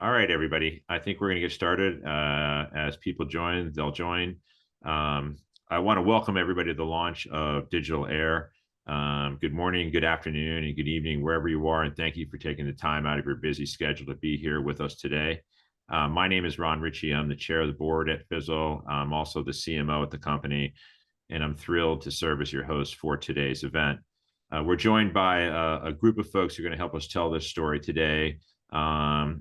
All right, everybody. I think we're going to get started. As people join, they'll join. I want to welcome everybody to the launch of Digital Air. Good morning, good afternoon, and good evening, wherever you are. And thank you for taking the time out of your busy schedule to be here with us today. My name is Ron Ritchie. I'm the chair of the board at Phizzle. I'm also the CMO at the company, and I'm thrilled to serve as your host for today's event. We're joined by a group of folks who are going to help us tell this story today.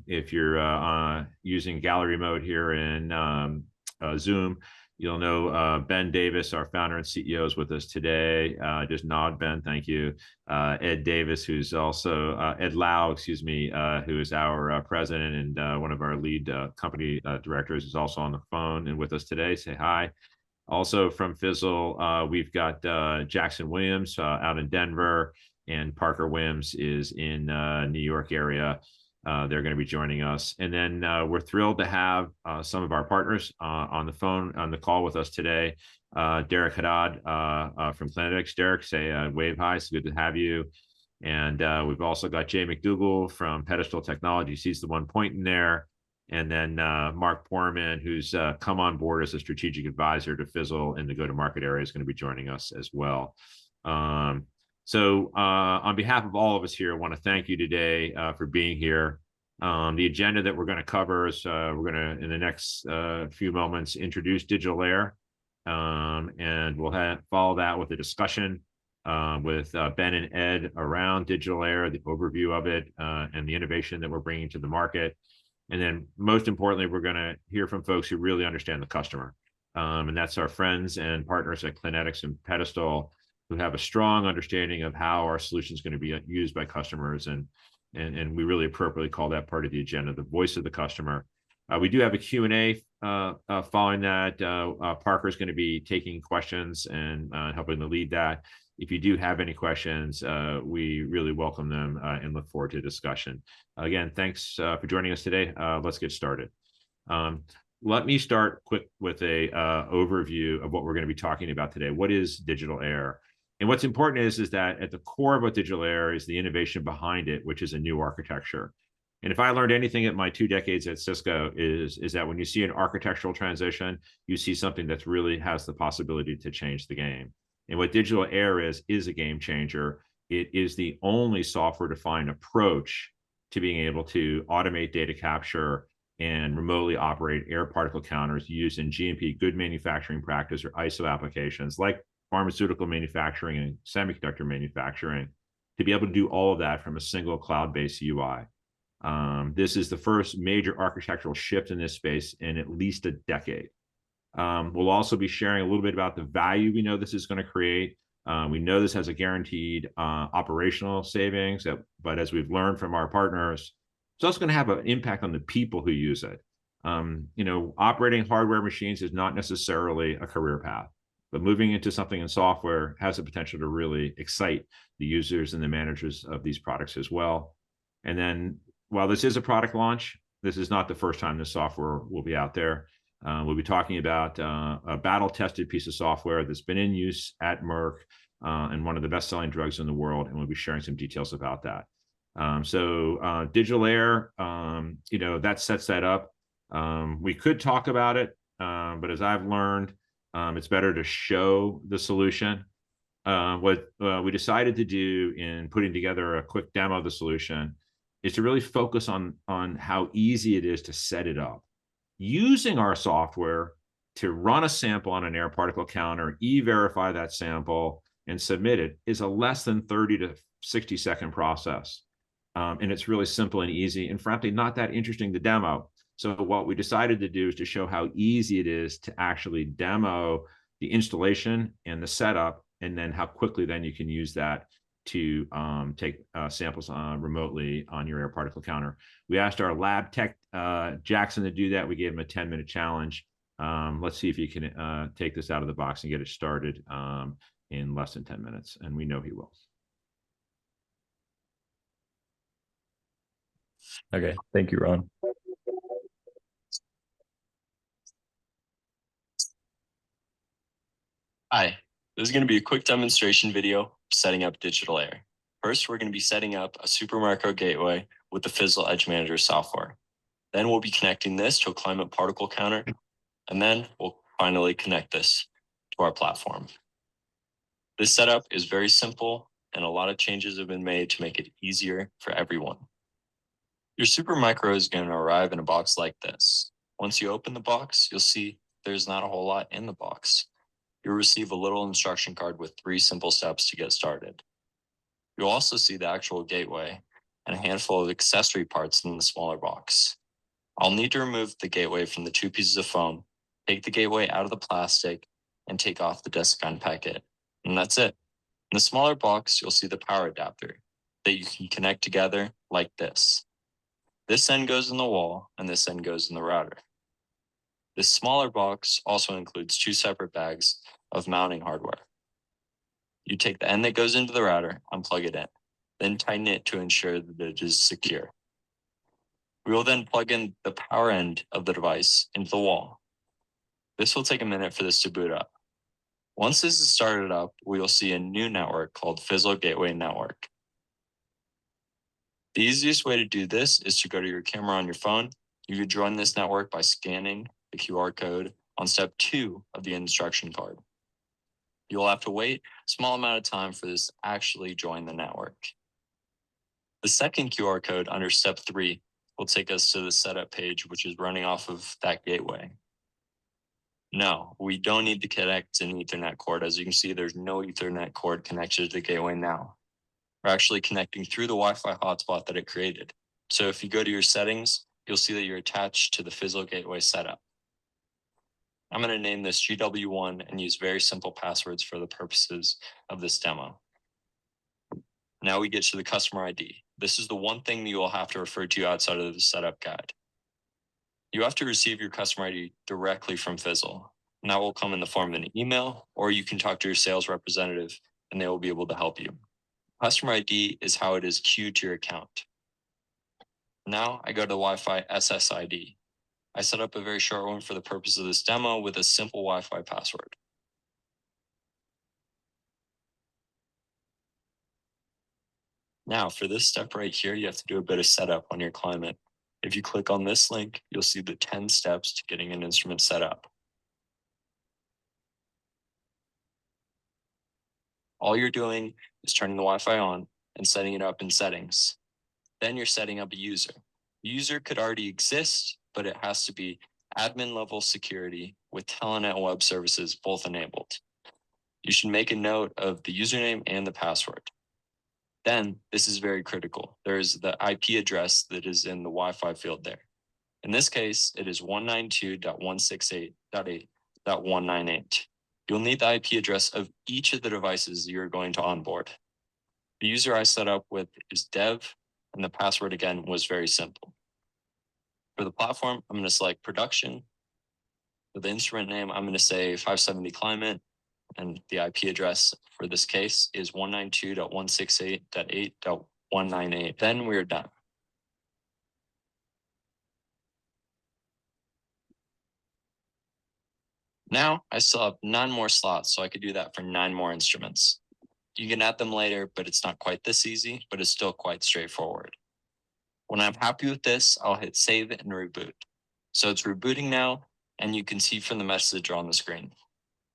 If you're using gallery mode here in Zoom, you'll know Ben Davis, our founder and CEO, is with us today. Just nod, Ben, thank you. Ed Davis, who's also Ed Lau, excuse me, who is our president and one of our lead company directors, is also on the phone and with us today. Say hi. Also from Phizzle, we've got Jackson Williams out in Denver, and Parker Wims is in New York area. They're going to be joining us. And then we're thrilled to have some of our partners on the phone, on the call with us today. Derek Haddad from Clinetics. Derek, say wave hi. It's good to have you. And we've also got Jay McDougall from Pedestal Technologies. He's the one pointing there. And then Mark Poorman, who's come on board as a strategic advisor to Phizzle in the go-to-market area, is going to be joining us as well. So on behalf of all of us here, I want to thank you today for being here. The agenda that we're going to cover is we're going to, in the next few moments, introduce Digital Air, and we'll follow that with a discussion with Ben and Ed around Digital Air, the overview of it, and the innovation that we're bringing to the market. And then most importantly, we're going to hear from folks who really understand the customer. And that's our friends and partners at Clinetics and Pedestal, who have a strong understanding of how our solution is going to be used by customers. And we really appropriately call that part of the agenda, the voice of the customer. We do have a Q&A following that. Parker is going to be taking questions and helping to lead that. If you do have any questions, we really welcome them and look forward to discussion. Again, thanks for joining us today. Let's get started. Let me start quick with a overview of what we're going to be talking about today. What is Digital Air? And what's important is that at the core of what Digital Air is the innovation behind it, which is a new architecture. And if I learned anything at my 2 decades at Cisco is that when you see an architectural transition, you see something that really has the possibility to change the game. And what Digital Air is a game changer. It is the only software-defined approach to being able to automate data capture and remotely operate air particle counters used in GMP, good manufacturing practice, or ISO applications like pharmaceutical manufacturing and semiconductor manufacturing, to be able to do all of that from a single cloud-based UI. This is the first major architectural shift in this space in at least a decade. We'll also be sharing a little bit about the value we know this is going to create. We know this has a guaranteed operational savings, but as we've learned from our partners, it's also going to have an impact on the people who use it. Operating hardware machines is not necessarily a career path, but moving into something in software has the potential to really excite the users and the managers of these products as well. And then while this is a product launch, this is not the first time this software will be out there. We'll be talking about a battle-tested piece of software that's been in use at Merck and one of the best-selling drugs in the world, and we'll be sharing some details about that. So Digital Air, that sets that up. We could talk about it, but as I've learned, it's better to show the solution. What we decided to do in putting together a quick demo of the solution is to really focus on how easy it is to set it up. Using our software to run a sample on an air particle counter, e-verify that sample, and submit it is a less than 30 to 60 second process. And it's really simple and easy, and frankly, not that interesting to demo. So what we decided to do is to show how easy it is to actually demo the installation and the setup, and then how quickly then you can use that to take samples remotely on your air particle counter. We asked our lab tech, Jackson, to do that. We gave him a 10-minute challenge. Let's see if he can take this out of the box and get it started in less than 10 minutes, and we know he will. Okay, thank you, Ron. Hi, this is going to be a quick demonstration video setting up Digital Air. First, we're going to be setting up a supermicro gateway with the Phizzle Edge Manager software. Then we'll be connecting this to a climate particle counter, and then we'll finally connect this to our platform. This setup is very simple, and a lot of changes have been made to make it easier for everyone. Your Supermicro is going to arrive in a box like this. Once you open the box, you'll see there's not a whole lot in the box. You'll receive a little instruction card with 3 simple steps to get started. You'll also see the actual gateway and a handful of accessory parts in the smaller box. I'll need to remove the gateway from the 2 pieces of foam, take the gateway out of the plastic, and take off the Desiccon packet. And that's it. In the smaller box, you'll see the power adapter that you can connect together like this. This end goes in the wall, and this end goes in the router. This smaller box also includes 2 separate bags of mounting hardware. You take the end that goes into the router and plug it in, then tighten it to ensure that it is secure. We will then plug in the power end of the device into the wall. This will take a minute for this to boot up. Once this is started up, we will see a new network called Phizzle Gateway Network. The easiest way to do this is to go to your camera on your phone. You could join this network by scanning the QR code on step 2 of the instruction card. You'll have to wait a small amount of time for this to actually join the network. The second QR code under step 3 will take us to the setup page, which is running off of that gateway. No, we don't need to connect an Ethernet cord. As you can see, there's no Ethernet cord connected to the gateway now. We're actually connecting through the Wi-Fi hotspot that it created. So if you go to your settings, you'll see that you're attached to the Phizzle Gateway setup. I'm going to name this GW1 and use very simple passwords for the purposes of this demo. Now we get to the customer ID. This is the one thing that you will have to refer to outside of the setup guide. You have to receive your customer ID directly from Phizzle, and that will come in the form of an email, or you can talk to your sales representative and they will be able to help you. Customer ID is how it is queued to your account. Now I go to the Wi-Fi SSID. I set up a very short one for the purpose of this demo with a simple Wi-Fi password. Now for this step right here, you have to do a bit of setup on your climate. If you click on this link, you'll see the 10 steps to getting an instrument set up. All you're doing is turning the Wi-Fi on and setting it up in settings. Then you're setting up a user. The user could already exist, but it has to be admin level security with Telnet and web services both enabled. You should make a note of the username and the password. Then this is very critical. There is the IP address that is in the Wi-Fi field there. In this case, it is 192.168.8.198. You'll need the IP address of each of the devices you're going to onboard. The user I set up with is dev, and the password again was very simple. For the platform, I'm going to select production. For the instrument name, I'm going to say 570 climate, and the IP address for this case is 192.168.8.198. Then we're done. Now I still have 9 more slots, so I could do that for 9 more instruments. You can add them later, but it's not quite this easy, but it's still quite straightforward. When I'm happy with this, I'll hit save and reboot. So it's rebooting now, and you can see from the message on the screen.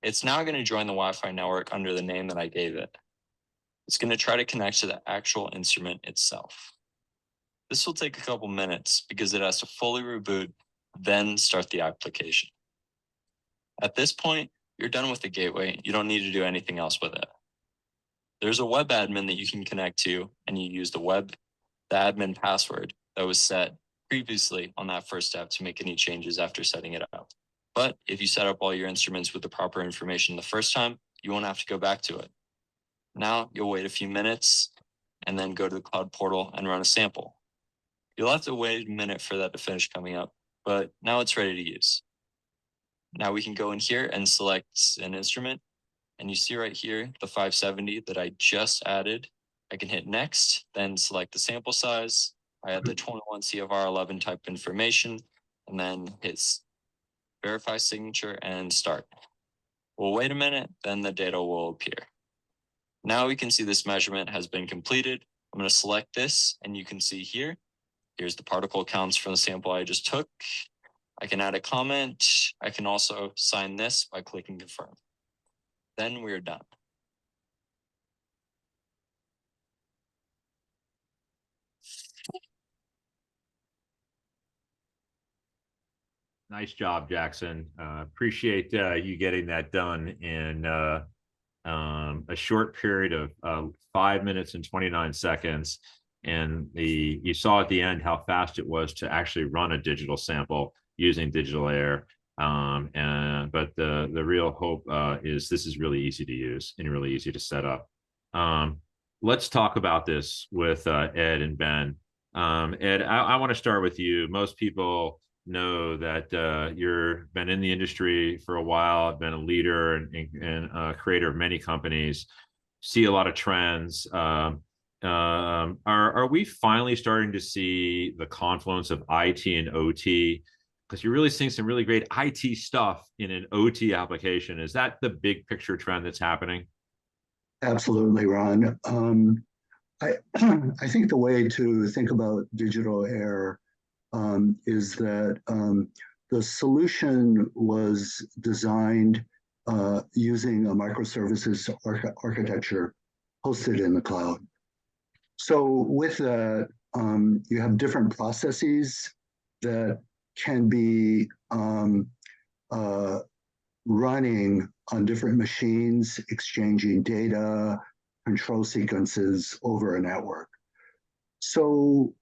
It's now going to join the Wi-Fi network under the name that I gave it. It's going to try to connect to the actual instrument itself. This will take a couple minutes because it has to fully reboot, then start the application. At this point, you're done with the gateway. You don't need to do anything else with it. There's a web admin that you can connect to, and you use the admin password that was set previously on that first step to make any changes after setting it up. But if you set up all your instruments with the proper information the first time, you won't have to go back to it. Now you'll wait a few minutes and then go to the cloud portal and run a sample. You'll have to wait a minute for that to finish coming up, but now it's ready to use. Now we can go in here and select an instrument, and you see right here the 570 that I just added. I can hit next, then select the sample size. I add the 21 CFR11 type information, and then hit verify signature and start. We'll wait a minute, then the data will appear. Now we can see this measurement has been completed. I'm going to select this, and you can see here Here's the particle counts from the sample I just took. I can add a comment. I can also sign this by clicking confirm. Then we're done. Nice job, Jackson. Appreciate you getting that done in a short period of 5 minutes and 29 seconds. And you saw at the end how fast it was to actually run a digital sample using Digital Air. But the real hope is this is really easy to use and really easy to set up. Let's talk about this with Ed and Ben. Ed, I want to start with you. Most people know that you've been in the industry for a while, been a leader and creator of many companies, see a lot of trends. Are we finally starting to see the confluence of IT and OT? Because you're really seeing some really great IT stuff in an OT application. Is that the big picture trend that's happening? Absolutely, Ron. I think the way to think about digital air is that the solution was designed using a microservices architecture hosted in the cloud. So with that, you have different processes that can be running on different machines, exchanging data, control sequences over a network. So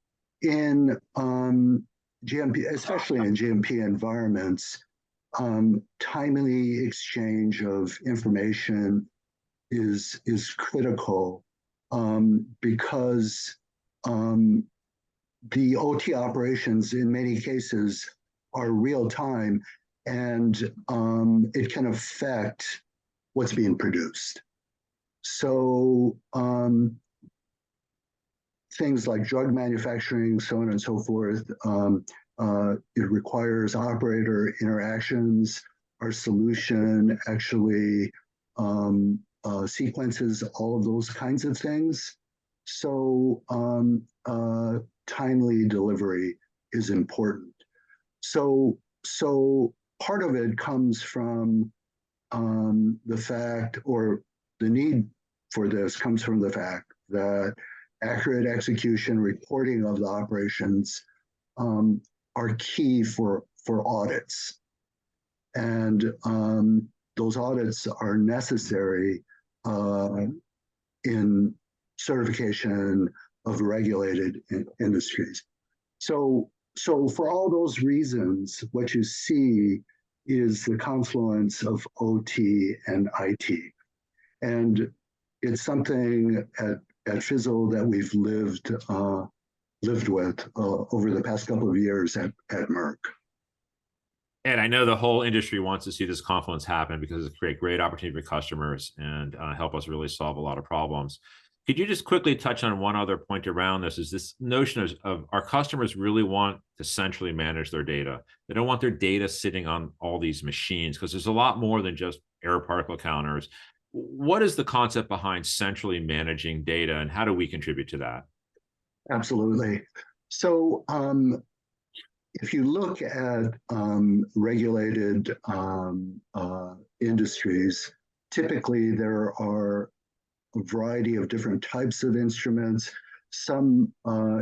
in GMP, especially in GMP environments, timely exchange of information is critical because the OT operations in many cases are real time, and it can affect what's being produced. So things like drug manufacturing, so on and so forth, it requires operator interactions. Our solution actually sequences all of those kinds of things. So timely delivery is important. So part of it comes from the fact, or the need for this comes from the fact that accurate execution, reporting of the operations are key for audits. And those audits are necessary in certification of regulated industries. So for all those reasons, what you see is the confluence of OT and IT. And it's something at Phizzle that we've lived with over the past couple of years at Merck. And I know the whole industry wants to see this confluence happen because it's create great opportunity for customers and help us really solve a lot of problems. Could you just quickly touch on one other point around this? Is this notion of our customers really want to centrally manage their data. They don't want their data sitting on all these machines because there's a lot more than just air particle counters. What is the concept behind centrally managing data, and how do we contribute to that? Absolutely. So if you look at regulated industries, typically there are a variety of different types of instruments. Some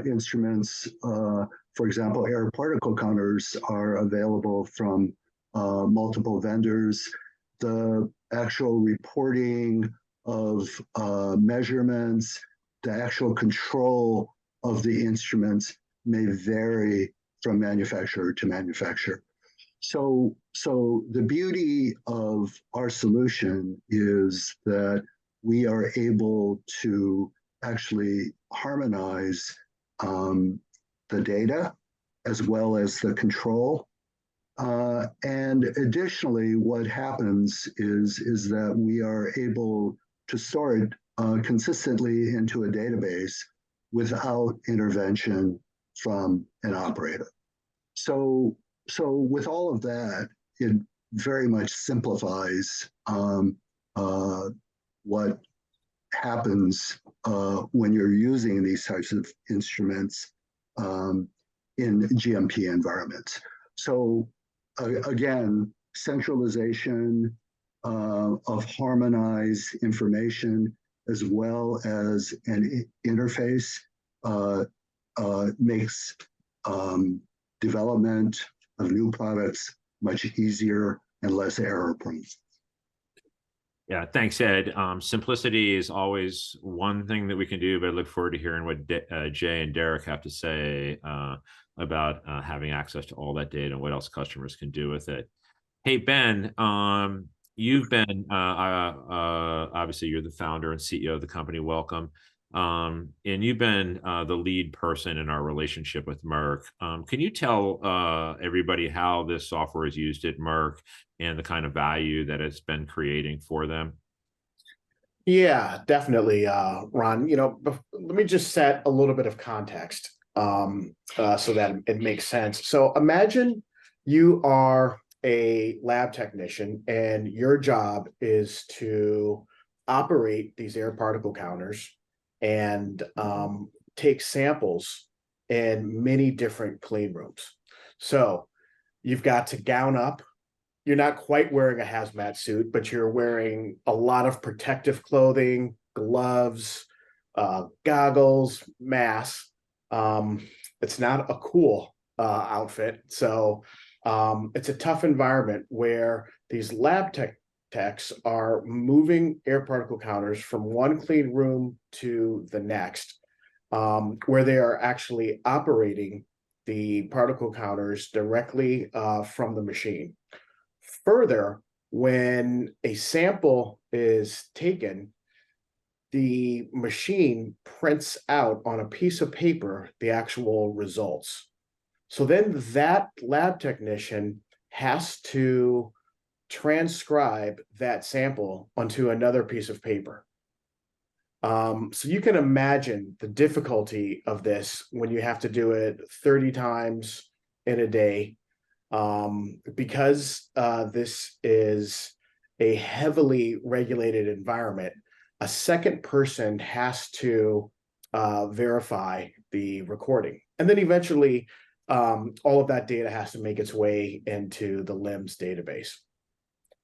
instruments, for example, air particle counters, are available from multiple vendors. The actual reporting of measurements, the actual control of the instruments may vary from manufacturer to manufacturer. So the beauty of our solution is that we are able to actually harmonize the data as well as the control. And additionally, what happens is that we are able to store it consistently into a database without intervention from an operator. So with all of that, it very much simplifies what happens when you're using these types of instruments in GMP environments. So again, centralization of harmonized information as well as an interface makes development of new products much easier and less error prone. Yeah, thanks, Ed. Simplicity is always one thing that we can do, but I look forward to hearing what Jay and Derek have to say about having access to all that data and what else customers can do with it. Hey, Ben, you've been, obviously you're the founder and CEO of the company, welcome. And you've been the lead person in our relationship with Merck. Can you tell everybody how this software is used at Merck and the kind of value that it's been creating for them? Yeah, definitely, Ron. Let me just set a little bit of context so that it makes sense. So imagine you are a lab technician and your job is to operate these air particle counters and take samples in many different clean rooms. So you've got to gown up. You're not quite wearing a hazmat suit, but you're wearing a lot of protective clothing, gloves, goggles, masks. It's not a cool outfit. So it's a tough environment where these lab techs are moving air particle counters from one clean room to the next, where they are actually operating the particle counters directly from the machine. Further, when a sample is taken, the machine prints out on a piece of paper the actual results. So then that lab technician has to transcribe that sample onto another piece of paper. So you can imagine the difficulty of this when you have to do it 30 times in a day. Because this is a heavily regulated environment, a second person has to verify the recording. And then eventually, all of that data has to make its way into the LIMS database.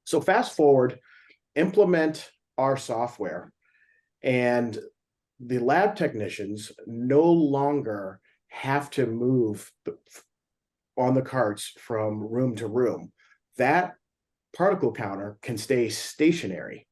So fast forward, implement our software, and the lab technicians no longer have to move on the carts from room to room. That particle counter can stay stationary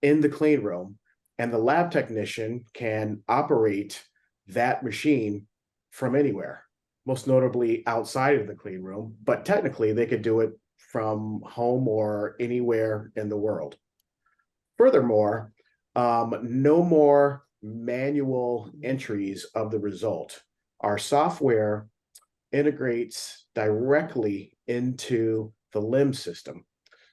in the clean room, and the lab technician can operate that machine from anywhere, most notably outside of the clean room, but technically they could do it from home or anywhere in the world. Furthermore, no more manual entries of the result. Our software integrates directly into the LIMS system.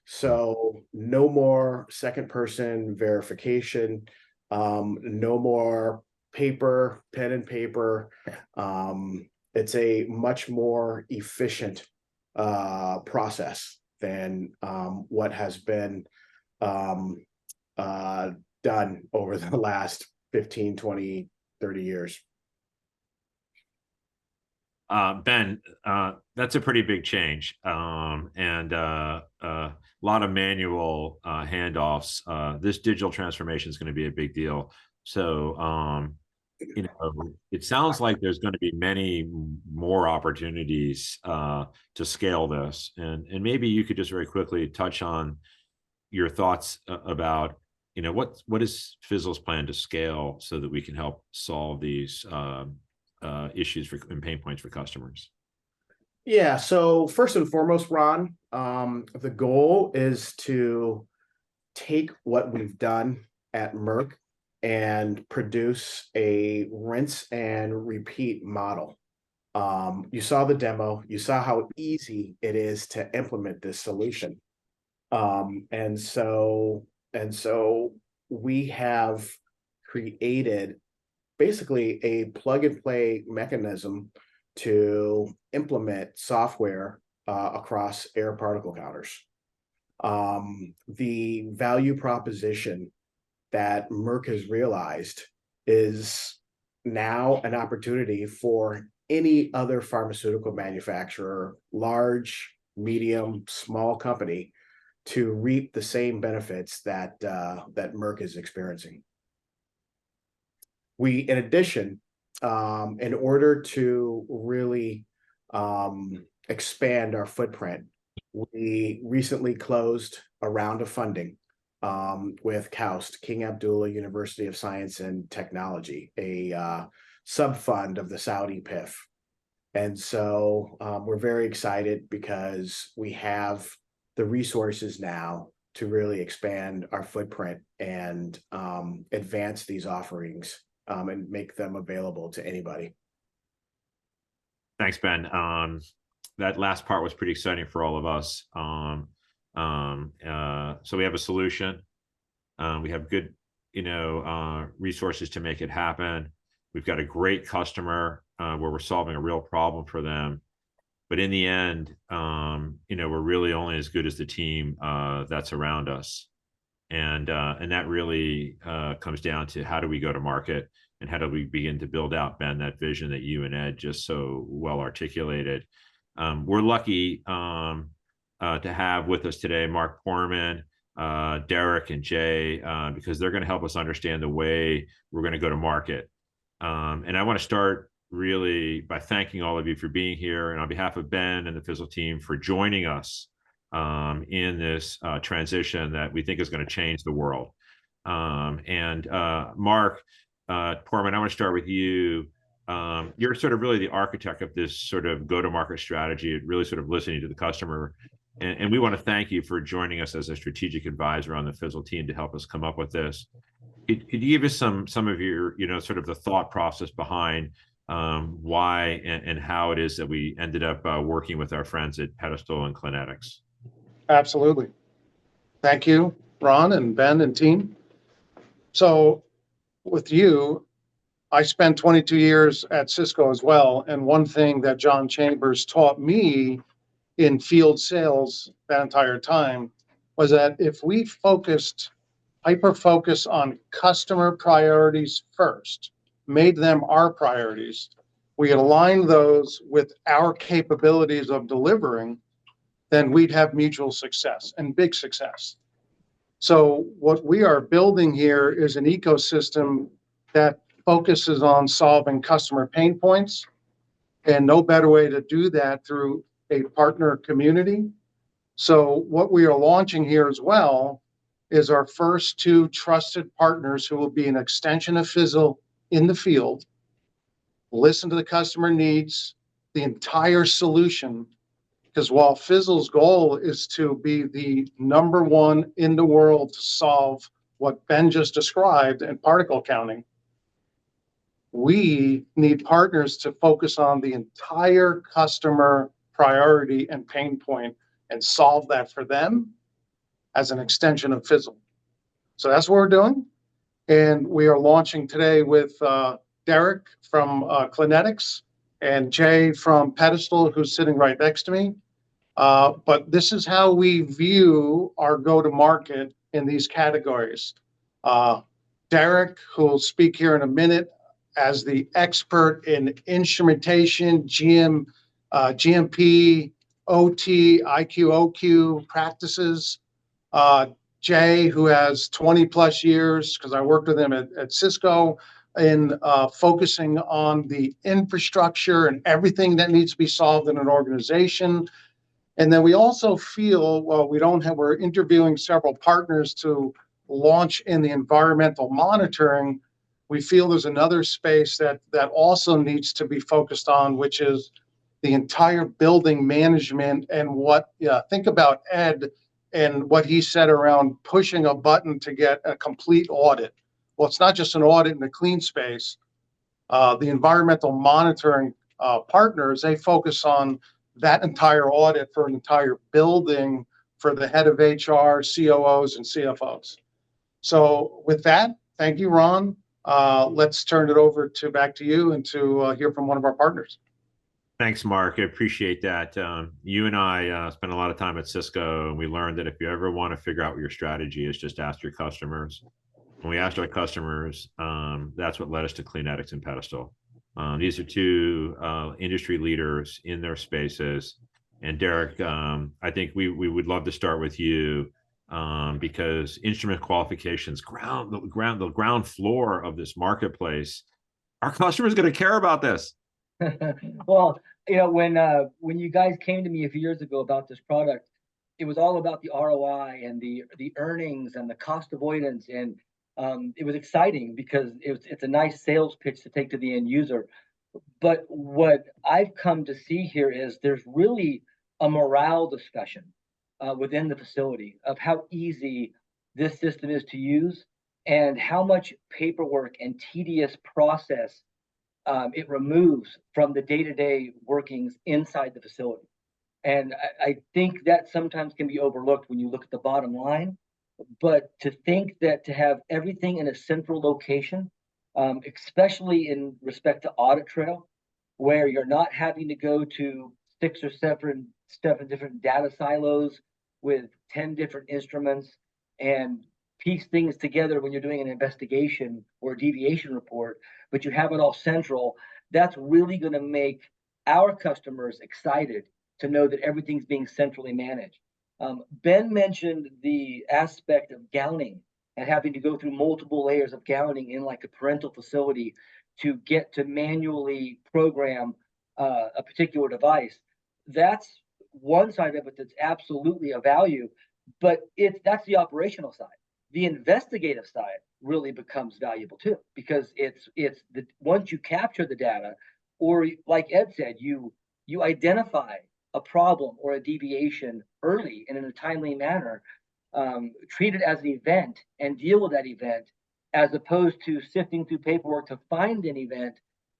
So no more second person verification, no more paper, pen and paper. It's a much more efficient process than what has been done over the last 15, 20, 30 years. Ben, that's a pretty big change, and a lot of manual handoffs. This digital transformation is going to be a big deal. So, it sounds like there's going to be many more opportunities to scale this, and maybe you could just very quickly touch on your thoughts about, what is Phizzle's plan to scale so that we can help solve these issues and pain points for customers? Yeah, so first and foremost, Ron, the goal is to take what we've done at Merck and produce a rinse and repeat model. You saw the demo, you saw how easy it is to implement this solution. And so we have created basically a plug and play mechanism to implement software across air particle counters. The value proposition that Merck has realized is now an opportunity for any other pharmaceutical manufacturer, large, medium, small company, to reap the same benefits that that Merck is experiencing. We, in addition, in order to really expand our footprint, we recently closed a round of funding with KAUST, King Abdullah University of Science and Technology, a sub-fund of the Saudi PIF. And so we're very excited because we have the resources now to really expand our footprint and advance these offerings and make them available to anybody. Thanks, Ben. That last part was pretty exciting for all of us. So we have a solution. We have good, resources to make it happen. We've got a great customer where we're solving a real problem for them. But in the end, we're really only as good as the team that's around us. And that really comes down to how do we go to market and how do we begin to build out, Ben, that vision that you and Ed just so well articulated. We're lucky to have with us today Mark Poorman, Derek, and Jay, because they're going to help us understand the way we're going to go to market. And I want to start really by thanking all of you for being here, and on behalf of Ben and the Phizzle team for joining us in this transition that we think is going to change the world. Mark Poorman, I want to start with you. You're sort of really the architect of this sort of go-to-market strategy, really sort of listening to the customer. And we want to thank you for joining us as a strategic advisor on the Phizzle team to help us come up with this. Could you give us some of your, sort of the thought process behind why and how it is that we ended up working with our friends at Pedestal and Clinetics? Absolutely. Thank you, Ron and Ben and team. So with you, I spent 22 years at Cisco as well. And one thing that John Chambers taught me in field sales that entire time was that if we hyper-focus on customer priorities first, made them our priorities, we align those with our capabilities of delivering, then we'd have mutual success and big success. So what we are building here is an ecosystem that focuses on solving customer pain points, and no better way to do that through a partner community. So what we are launching here as well is our first 2 trusted partners who will be an extension of Phizzle in the field, listen to the customer needs, the entire solution, because while Phizzle's goal is to be the #1 in the world to solve what Ben just described in particle counting, we need partners to focus on the entire customer priority and pain point and solve that for them as an extension of Phizzle. So that's what we're doing. And we are launching today with Derek from Clinetics and Jay from Pedestal, who's sitting right next to me. But this is how we view our go-to-market in these categories. Derek, who will speak here in a minute, as the expert in instrumentation, GMP, OT, IQ, OQ practices. Jay, who has 20 plus years, because I worked with him at Cisco, in focusing on the infrastructure and everything that needs to be solved in an organization. And then we also feel, well, we're interviewing several partners to launch in the environmental monitoring. We feel there's another space that also needs to be focused on, which is the entire building management and think about Ed and what he said around pushing a button to get a complete audit. Well, it's not just an audit in a clean space. The environmental monitoring partners, they focus on that entire audit for an entire building for the head of HR, COOs, and CFOs. So with that, thank you, Ron. Let's turn it over back to you and to hear from one of our partners. Thanks, Mark. I appreciate that. You and I spent a lot of time at Cisco, and we learned that if you ever want to figure out what your strategy is, just ask your customers. When we asked our customers, that's what led us to Clinetics and Pedestal. These are two industry leaders in their spaces. And Derek, I think we would love to start with you because instrument qualifications, the ground floor of this marketplace. Our customers going to care about this. Well, when you guys came to me a few years ago about this product, it was all about the ROI and the earnings and the cost avoidance, and it was exciting because it's a nice sales pitch to take to the end user. But what I've come to see here is there's really a morale discussion within the facility of how easy this system is to use and how much paperwork and tedious process it removes from the day-to-day workings inside the facility. And I think that sometimes can be overlooked when you look at the bottom line. But to think that to have everything in a central location, especially in respect to audit trail, where you're not having to go to 6 or 7 different data silos with 10 different instruments and piece things together when you're doing an investigation or a deviation report, but you have it all central, that's really going to make our customers excited to know that everything's being centrally managed. Ben mentioned the aspect of gowning and having to go through multiple layers of gowning in like a parental facility to get to manually program a particular device. That's one side of it that's absolutely a value, but that's the operational side. The investigative side really becomes valuable too, because it's the once you capture the data, or like Ed said, you identify a problem or a deviation early and in a timely manner, treat it as an event and deal with that event, as opposed to sifting through paperwork to find an event,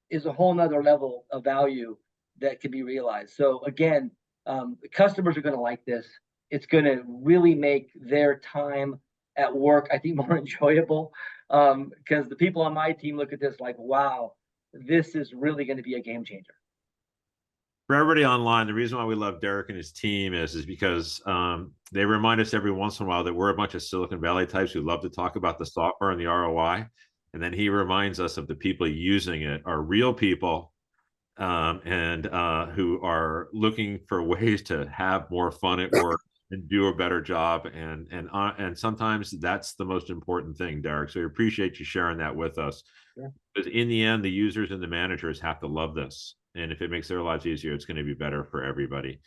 is a whole nother level of value that can be realized. So again, the customers are going to like this. It's going to really make their time at work, I think, more enjoyable, because the people on my team look at this like, wow, this is really going to be a game changer. For everybody online, the reason why we love Derek and his team is because they remind us every once in a while that we're a bunch of Silicon Valley types who love to talk about the software and the ROI. And then he reminds us of the people using it are real people and who are looking for ways to have more fun at work and do a better job. And sometimes that's the most important thing, Derek. So we appreciate you sharing that with us. Yeah. Because in the end, the users and the managers have to love this. And if it makes their lives easier, it's going to be better for everybody.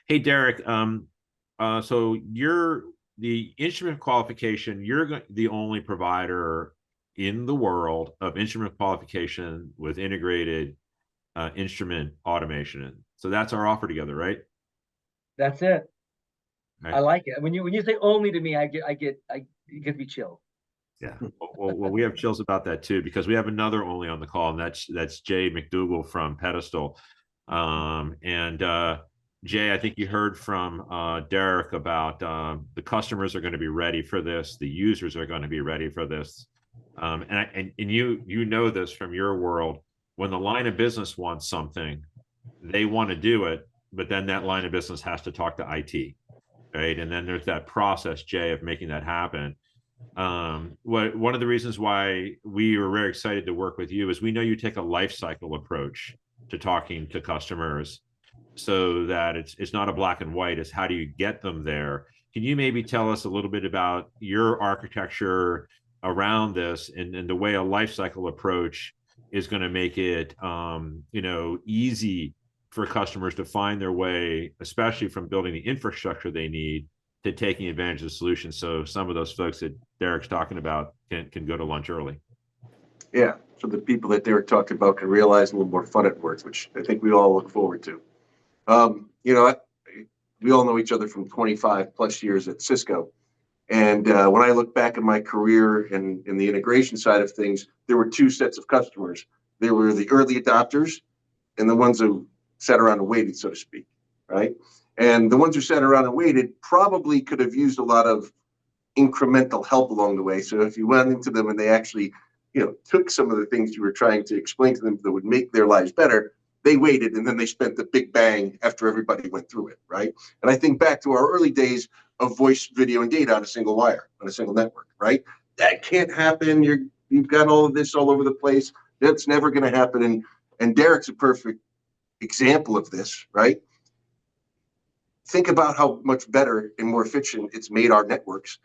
Hey, Derek, so you're the instrument qualification, you're the only provider in the world of instrument qualification with integrated instrument automation. So that's our offer together, right? That's it. Right. I like it. When you say only to me, it gets me chilled. Yeah. Well, we have chills about that too, because we have another only on the call, and that's Jay McDougall from Pedestal. Jay, I think you heard from Derek about the customers are going to be ready for this, the users are going to be ready for this, and you know this from your world. When the line of business wants something, they want to do it, but then that line of business has to talk to IT, right? And then there's that process, Jay, of making that happen. One of the reasons why we were very excited to work with you is we know you take a life cycle approach to talking to customers, so that it's not a black and white. It's how do you get them there? Can you maybe tell us a little bit about your architecture around this and the way a life cycle approach is going to make it easy for customers to find their way, especially from building the infrastructure they need to taking advantage of the solution, so some of those folks that Derek's talking about can go to lunch early. Yeah, so the people that Derek talked about can realize a little more fun at work, which I think we all look forward to. We all know each other from 25 plus years at Cisco. And when I look back at my career in the integration side of things, there were two sets of customers. There were the early adopters and the ones who sat around and waited, so to speak, right? And the ones who sat around and waited probably could have used a lot of incremental help along the way. So if you went into them and they actually, took some of the things you were trying to explain to them that would make their lives better, they waited and then they spent the big bang after everybody went through it, right? And I think back to our early days of voice, video, and data on a single wire, on a single network, right? That can't happen. You've got all of this all over the place. That's never going to happen. And Derek's a perfect example of this, right? Think about how much better and more efficient it's made our networks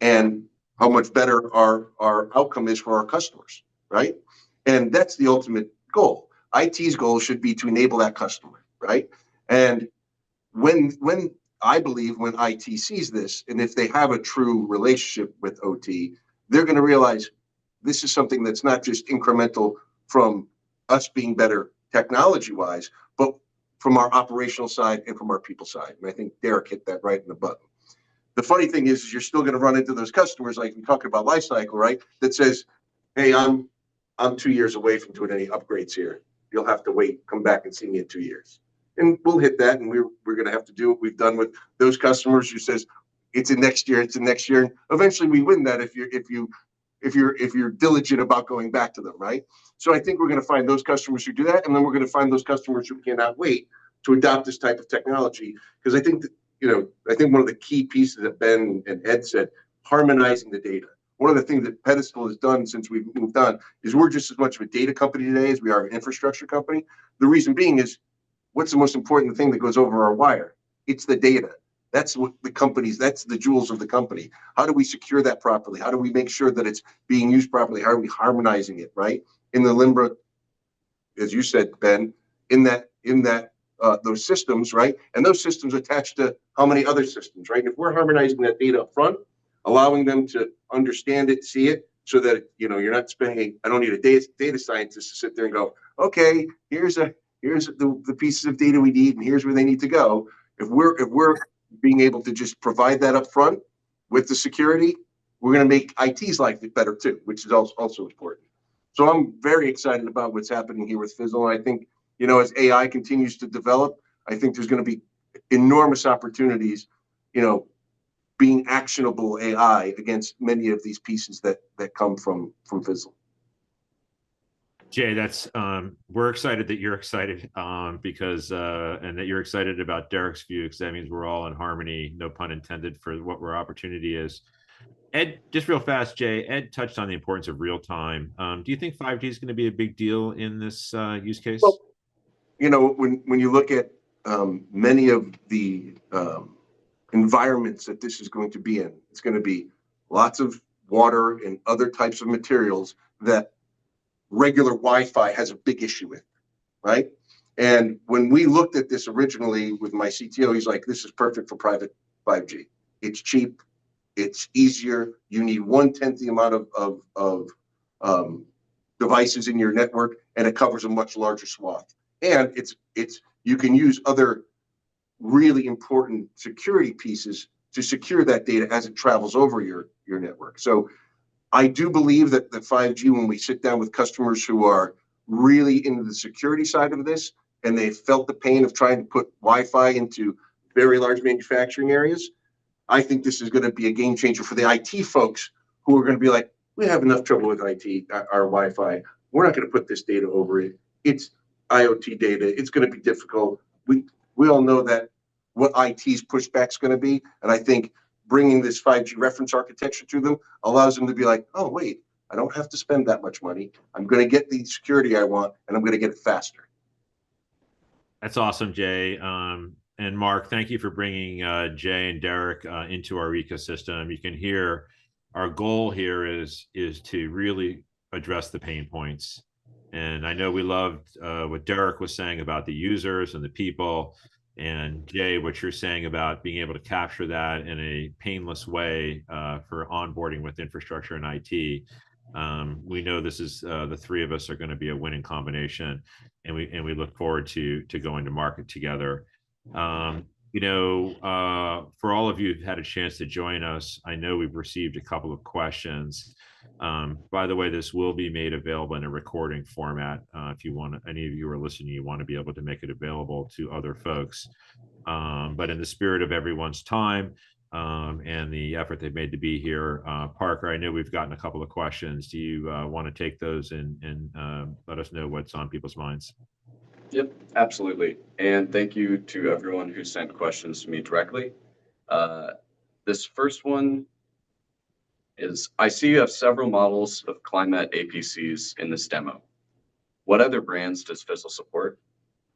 and how much better our outcome is for our customers, right? And that's the ultimate goal. IT's goal should be to enable that customer, right? And when I believe when IT sees this, and if they have a true relationship with OT, they're going to realize this is something that's not just incremental from us being better technology-wise, but from our operational side and from our people side. And I think Derek hit that right in the button. The funny thing is you're still going to run into those customers, like we talked about life cycle, right? That says, hey, I'm 2 years away from doing any upgrades here. You'll have to wait, come back and see me in 2 years. And we'll hit that, and we're going to have to do what we've done with those customers who says it's in next year, it's in next year. And eventually we win that if you're diligent about going back to them, right? So I think we're going to find those customers who do that, and then we're going to find those customers who cannot wait to adopt this type of technology. Because I think that, I think one of the key pieces that Ben and Ed said, harmonizing the data. One of the things that Pedestal has done since we've moved on is we're just as much of a data company today as we are an infrastructure company. The reason being is, what's the most important thing that goes over our wire? It's the data. That's what that's the jewels of the company. How do we secure that properly? How do we make sure that it's being used properly? How are we harmonizing it, right? In the Limbra, as you said, Ben, in that those systems, right? And those systems attached to how many other systems, right? If we're harmonizing that data up front, allowing them to understand it, see it, so that you're not spending. I don't need a data scientist to sit there and go, okay, here's the pieces of data we need, and here's where they need to go. If we're being able to just provide that up front with the security, we're going to make IT's life better too, which is also important. So I'm very excited about what's happening here with Phizzle. And I think, as AI continues to develop, I think there's going to be enormous opportunities, being actionable AI against many of these pieces that come from Phizzle. Jay, that's we're excited that you're excited because and that you're excited about Derek's view, because that means we're all in harmony, no pun intended, for what our opportunity is. Ed, just real fast, Jay, Ed touched on the importance of real time. Do you think 5G is going to be a big deal in this use case? Well, when you look at many of the environments that this is going to be in, it's going to be lots of water and other types of materials that regular Wi-Fi has a big issue with, right? And when we looked at this originally with my CTO, he's like, this is perfect for private 5G. It's cheap, it's easier. You need 1/10 the amount of devices in your network, and it covers a much larger swath. And you can use other really important security pieces to secure that data as it travels over your network. So I do believe that the 5G, when we sit down with customers who are really into the security side of this, and they felt the pain of trying to put Wi-Fi into very large manufacturing areas, I think this is going to be a game changer for the IT folks who are going to be like, we have enough trouble with IT, our Wi-Fi. We're not going to put this data over it. It's IoT data. It's going to be difficult. We all know that what IT's pushback is going to be, and I think bringing this 5G reference architecture to them allows them to be like, oh, wait, I don't have to spend that much money. I'm going to get the security I want, and I'm going to get it faster. That's awesome, Jay. And Mark, thank you for bringing Jay and Derek into our ecosystem. You can hear our goal here is to really address the pain points. And I know we loved what Derek was saying about the users and the people. And Jay, what you're saying about being able to capture that in a painless way for onboarding with infrastructure and IT. We know this is the three of us are going to be a winning combination, and we look forward to going to market together. For all of you who've had a chance to join us, I know we've received a couple of questions. By the way, this will be made available in a recording format. If you want, any of you are listening, you want to be able to make it available to other folks. But in the spirit of everyone's time and the effort they've made to be here, Parker, I know we've gotten a couple of questions. Do you want to take those and let us know what's on people's minds? Yep, absolutely. And thank you to everyone who sent questions to me directly. This first one is, I see you have several models of climate APCs in this demo. what other brands does Phizzle support?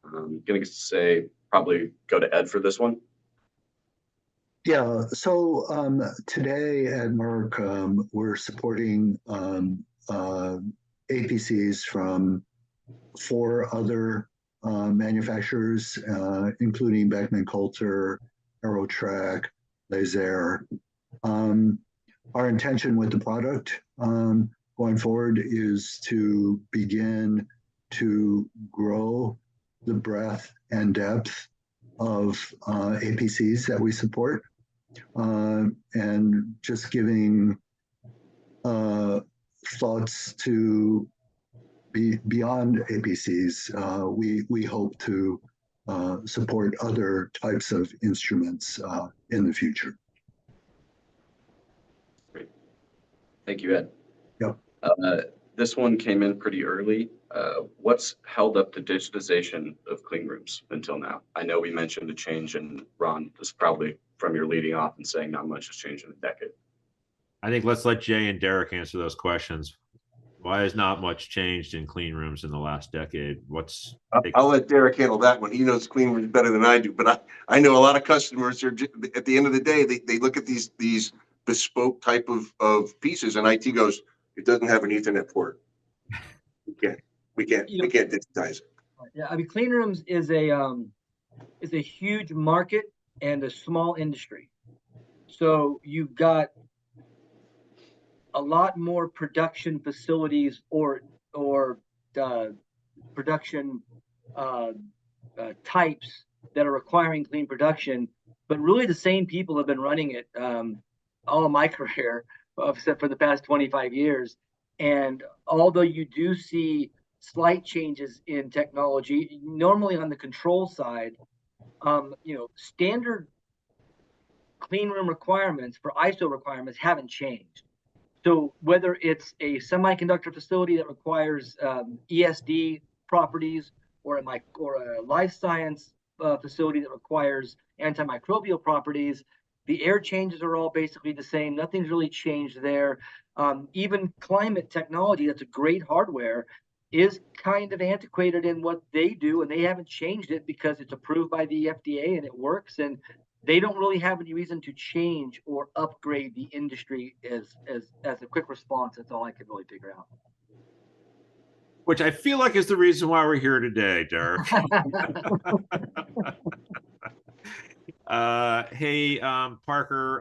I'm going to say probably go to Ed for this one. Yeah, so today at Merck, we're supporting APCs from 4 other manufacturers, including Beckman Coulter, Aerotrack, Laser. Our intention with the product going forward is to begin to grow the breadth and depth of APCs that we support, and just giving thoughts to be beyond APCs. We hope to support other types of instruments in the future. Great. Thank you, Ed. Yep. This one came in pretty early. What's held up the digitization of clean rooms until now? I know we mentioned a change, and Ron, this is probably from your leading off and saying not much has changed in a decade. I think let's let Jay and Derek answer those questions. Why has not much changed in clean rooms in the last decade? I'll let Derek handle that one. He knows clean rooms better than I do, but I know a lot of customers are at the end of the day, they look at these bespoke type of pieces, and IT goes, it doesn't have an Ethernet port. We can't digitize it. Yeah, I mean, clean rooms is a huge market and a small industry. So you've got a lot more production facilities or production types that are requiring clean production, but really the same people have been running it all of my career, except for the past 25 years. And although you do see slight changes in technology, normally on the control side, standard clean room requirements for ISO requirements haven't changed. So whether it's a semiconductor facility that requires ESD properties, or a life science facility that requires antimicrobial properties, the air changes are all basically the same. Nothing's really changed there. Even climate technology, that's a great hardware, is kind of antiquated in what they do, and they haven't changed it because it's approved by the FDA and it works, and they don't really have any reason to change or upgrade the industry as a quick response. That's all I could really figure out. Which I feel like is the reason why we're here today, Derek. Hey, Parker,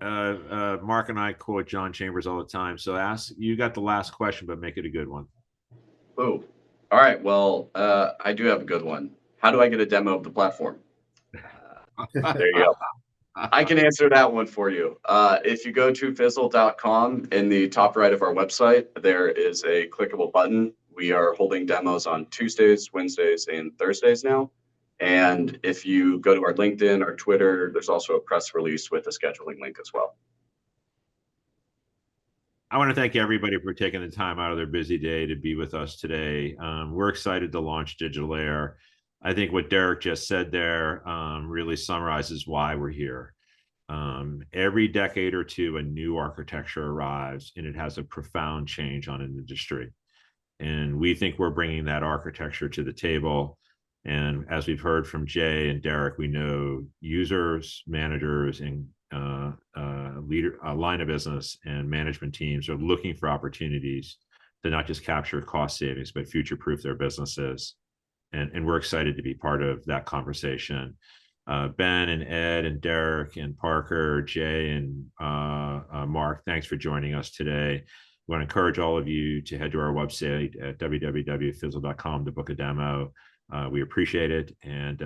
Mark and I quote John Chambers all the time. So you got the last question, but make it a good one. Oh, all right. Well, I do have a good one. How do I get a demo of the platform? There you go. I can answer that one for you. If you go to Phizzle.com, in the top right of our website, there is a clickable button. We are holding demos on Tuesdays, Wednesdays, and Thursdays now. And if you go to our LinkedIn or Twitter, there's also a press release with a scheduling link as well. I want to thank everybody for taking the time out of their busy day to be with us today. We're excited to launch Digital Air. I think what Derek just said there really summarizes why we're here. Every decade or two, a new architecture arrives, and it has a profound change on an industry. And we think we're bringing that architecture to the table. And as we've heard from Jay and Derek, we know users, managers, and line of business and management teams are looking for opportunities to not just capture cost savings, but future-proof their businesses. And we're excited to be part of that conversation. Ben and Ed and Derek and Parker, Jay and Mark, thanks for joining us today. We want to encourage all of you to head to our website at www.phizzle.com to book a demo. We appreciate it, and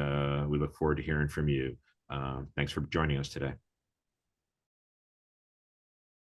we look forward to hearing from you. Thanks for joining us today.